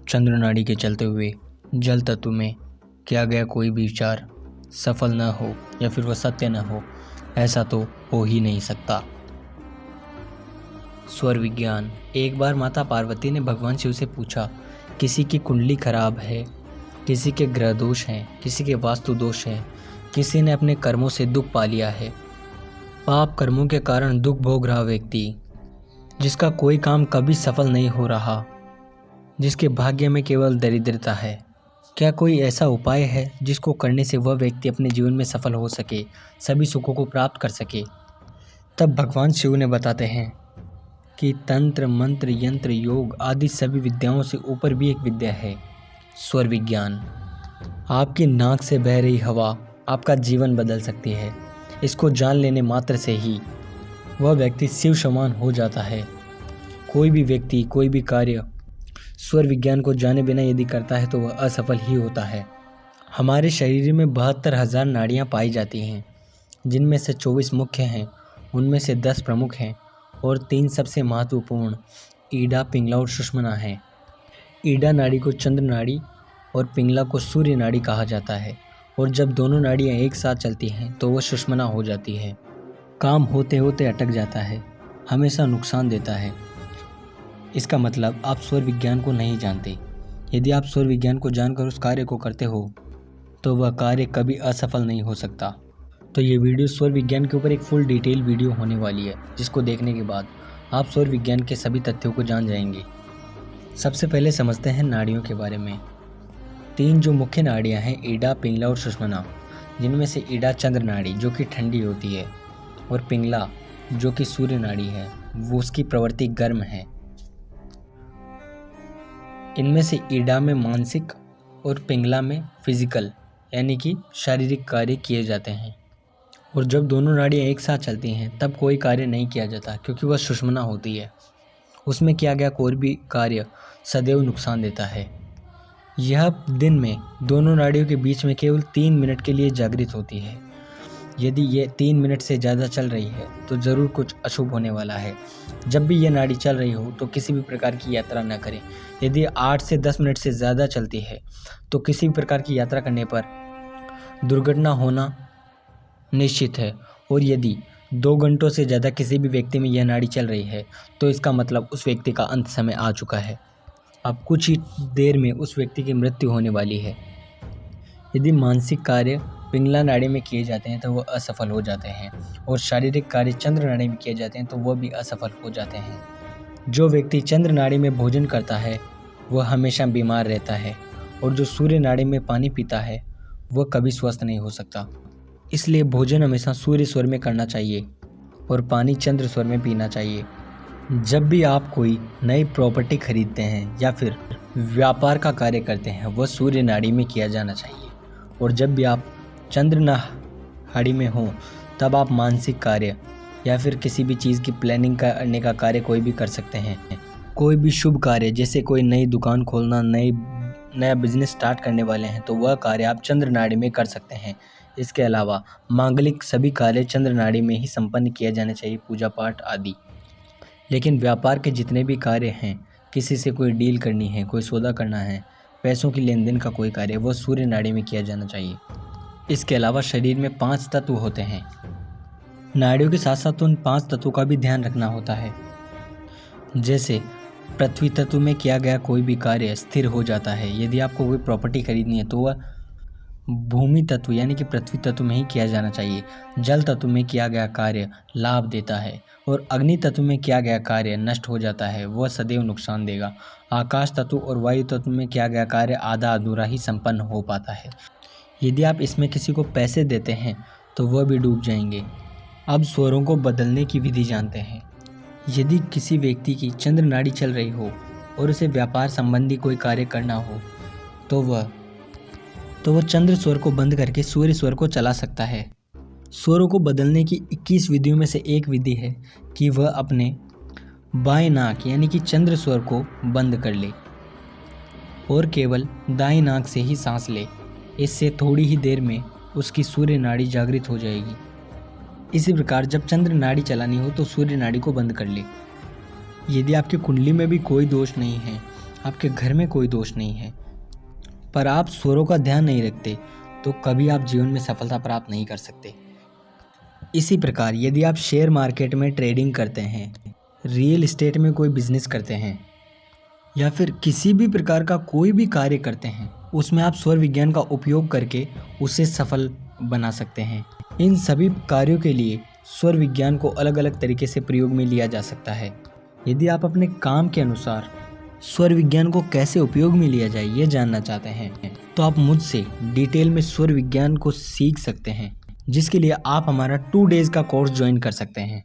चंद्र नाड़ी के चलते हुए जल तत्व में किया गया कोई भी विचार सफल न हो या फिर वह सत्य न हो, ऐसा तो हो ही नहीं सकता। स्वर विज्ञान। एक बार माता पार्वती ने भगवान शिव से पूछा, किसी की कुंडली खराब है, किसी के ग्रह दोष हैं, किसी के वास्तु दोष हैं, किसी ने अपने कर्मों से दुख पा लिया है। पाप कर्मों के कारण दुख भोग रहा व्यक्ति, जिसका कोई काम कभी सफल नहीं हो रहा, जिसके भाग्य में केवल दरिद्रता है, क्या कोई ऐसा उपाय है जिसको करने से वह व्यक्ति अपने जीवन में सफल हो सके, सभी सुखों को प्राप्त कर सके? तब भगवान शिव ने बताते हैं कि तंत्र मंत्र यंत्र योग आदि सभी विद्याओं से ऊपर भी एक विद्या है, स्वर विज्ञान। आपकी नाक से बह रही हवा आपका जीवन बदल सकती है। इसको जान लेने मात्र से ही वह व्यक्ति शिव समान हो जाता है। कोई भी व्यक्ति कोई भी कार्य स्वर विज्ञान को जाने बिना यदि करता है तो वह असफल ही होता है। हमारे शरीर में 72,000 नाड़ियाँ पाई जाती हैं, जिनमें से 24 मुख्य हैं, उनमें से 10 प्रमुख हैं और 3 सबसे महत्वपूर्ण ईडा, पिंगला और सुषुम्ना हैं। ईडा नाड़ी को चंद्र नाड़ी और पिंगला को सूर्य नाड़ी कहा जाता है, और जब दोनों नाड़ियाँ एक साथ चलती हैं तो वह सुषुम्ना हो जाती है। काम होते होते अटक जाता है, हमेशा नुकसान देता है। इसका मतलब आप स्वर विज्ञान को नहीं जानते। यदि आप स्वर विज्ञान को जानकर उस कार्य को करते हो तो वह कार्य कभी असफल नहीं हो सकता। तो ये वीडियो स्वर विज्ञान के ऊपर एक फुल डिटेल वीडियो होने वाली है, जिसको देखने के बाद आप स्वर विज्ञान के सभी तथ्यों को जान जाएंगे। सबसे पहले समझते हैं नाड़ियों के बारे में। 3 जो मुख्य नाड़ियाँ हैं, ईडा, पिंगला और सुषुम्ना, जिनमें से ईडा चंद्र नाड़ी जो कि ठंडी होती है, और पिंगला जो कि सूर्य नाड़ी है, वो उसकी प्रवृत्ति गर्म है। इनमें से ईडा में मानसिक और पिंगला में फिजिकल यानी कि शारीरिक कार्य किए जाते हैं। और जब दोनों नाड़ियाँ एक साथ चलती हैं तब कोई कार्य नहीं किया जाता, क्योंकि वह सुषुम्ना होती है। उसमें किया गया कोई भी कार्य सदैव नुकसान देता है। यह दिन में दोनों नाड़ियों के बीच में केवल 3 मिनट के लिए जागृत होती है। यदि ये 3 मिनट से ज़्यादा चल रही है तो ज़रूर कुछ अशुभ होने वाला है। जब भी ये नाड़ी चल रही हो तो किसी भी प्रकार की यात्रा न करें। यदि 8 से 10 मिनट से ज़्यादा चलती है तो किसी भी प्रकार की यात्रा करने पर दुर्घटना होना निश्चित है। और यदि 2 घंटों से ज़्यादा किसी भी व्यक्ति में यह नाड़ी चल रही है तो इसका मतलब उस व्यक्ति का अंत समय आ चुका है। अब कुछ ही देर में उस व्यक्ति की मृत्यु होने वाली है। यदि मानसिक कार्य पिंगला नाड़ी में किए जाते हैं तो वह असफल हो जाते हैं, और शारीरिक कार्य चंद्र नाड़ी में किए जाते हैं तो वह भी असफल हो जाते हैं। जो व्यक्ति चंद्र नाड़ी में भोजन करता है वह हमेशा बीमार रहता है, और जो सूर्य नाड़ी में पानी पीता है वह कभी स्वस्थ नहीं हो सकता। इसलिए भोजन हमेशा सूर्य स्वर में करना चाहिए और पानी चंद्र स्वर में पीना चाहिए। जब भी आप कोई नई प्रॉपर्टी खरीदते हैं या फिर व्यापार का कार्य करते हैं वह सूर्य नाड़ी में किया जाना चाहिए। और जब भी आप चंद्र नाड़ी में हो तब आप मानसिक कार्य या फिर किसी भी चीज़ की प्लानिंग करने का कार्य कोई भी कर सकते हैं। कोई भी शुभ कार्य जैसे कोई नई दुकान खोलना, नया बिजनेस स्टार्ट करने वाले हैं तो वह कार्य आप चंद्र नाड़ी में कर सकते हैं। इसके अलावा मांगलिक सभी कार्य चंद्र नाड़ी में ही संपन्न किए जाने चाहिए, पूजा पाठ आदि। लेकिन व्यापार के जितने भी कार्य हैं, किसी से कोई डील करनी है, कोई सौदा करना है, पैसों की लेन देन का कोई कार्य, वह सूर्य नाड़ी में किया जाना चाहिए। इसके अलावा शरीर में 5 तत्व होते हैं। नाड़ियों के साथ साथ उन 5 तत्वों का भी ध्यान रखना होता है। जैसे पृथ्वी तत्व में किया गया कोई भी कार्य स्थिर हो जाता है। यदि आपको कोई प्रॉपर्टी खरीदनी है तो वह भूमि तत्व यानी कि पृथ्वी तत्व में ही किया जाना चाहिए। जल तत्व में किया गया कार्य लाभ देता है, और अग्नि तत्व में किया गया कार्य नष्ट हो जाता है, वह सदैव नुकसान देगा। आकाश तत्व और वायु तत्व में किया गया कार्य आधा अधूरा ही संपन्न हो पाता है। यदि आप इसमें किसी को पैसे देते हैं तो वह भी डूब जाएंगे। अब स्वरों को बदलने की विधि जानते हैं। यदि किसी व्यक्ति की चंद्र नाड़ी चल रही हो और उसे व्यापार संबंधी कोई कार्य करना हो तो वह चंद्र स्वर को बंद करके सूर्य स्वर को चला सकता है। स्वरों को बदलने की 21 विधियों में से एक विधि है कि वह अपने बाएं नाक यानी कि चंद्र स्वर को बंद कर ले और केवल दाएं नाक से ही सांस ले। इससे थोड़ी ही देर में उसकी सूर्य नाड़ी जागृत हो जाएगी। इसी प्रकार जब चंद्र नाड़ी चलानी हो तो सूर्य नाड़ी को बंद कर ले। यदि आपकी कुंडली में भी कोई दोष नहीं है, आपके घर में कोई दोष नहीं है, पर आप स्वरों का ध्यान नहीं रखते तो कभी आप जीवन में सफलता प्राप्त नहीं कर सकते। इसी प्रकार यदि आप शेयर मार्केट में ट्रेडिंग करते हैं, रियल एस्टेट में कोई बिजनेस करते हैं या फिर किसी भी प्रकार का कोई भी कार्य करते हैं, उसमें आप स्वर विज्ञान का उपयोग करके उसे सफल बना सकते हैं। इन सभी कार्यों के लिए स्वर विज्ञान को अलग अलग तरीके से प्रयोग में लिया जा सकता है। यदि आप अपने काम के अनुसार स्वर विज्ञान को कैसे उपयोग में लिया जाए ये जानना चाहते हैं तो आप मुझसे डिटेल में स्वर विज्ञान को सीख सकते हैं, जिसके लिए आप हमारा 2 डेज़ का कोर्स ज्वाइन कर सकते हैं।